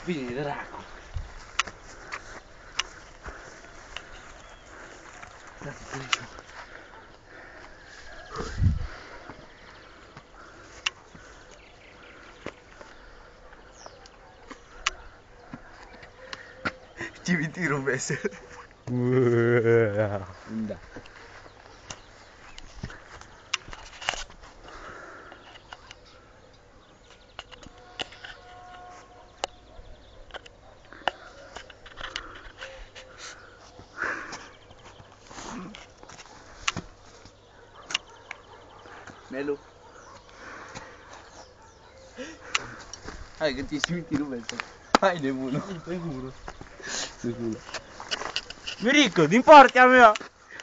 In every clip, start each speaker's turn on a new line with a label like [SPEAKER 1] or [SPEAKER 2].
[SPEAKER 1] Bine, dracu. Cimitirul vesel. Da. Melu. Hai că ți-i cimitirul vesel. Hai nebună.
[SPEAKER 2] Mirică, din partea mea!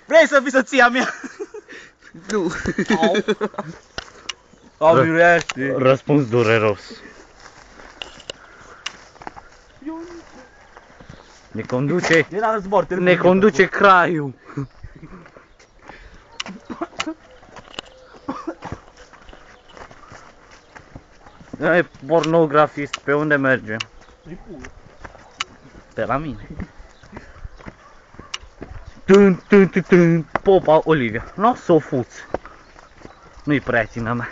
[SPEAKER 2] Vrei să fii soția mea?
[SPEAKER 1] Nu.
[SPEAKER 2] Au mirește.
[SPEAKER 3] Răspuns dureros. Ne conduce craiul. E pornografist, pe unde mergem? Pe la mine. Popa Olivia. Nu s-o fuți. Nu-i prietena mea.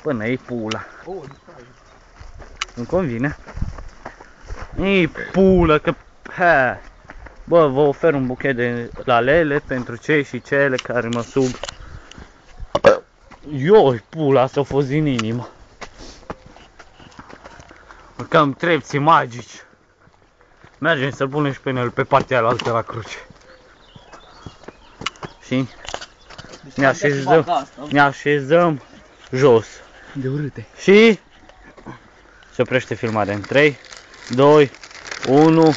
[SPEAKER 3] Până e pula. Nu convine. E pula că... Ha. Bă, vă ofer un buchet de lalele pentru cei și cele care mă sug. Ioi, pula, s-a fost din inimă. Urcăm trepții magici. Mergem să punem și pe el pe partea alaltă la cruce. Și ne așezăm jos.
[SPEAKER 1] De urâte.
[SPEAKER 3] Și se oprește filmarea în 3, 2, 1.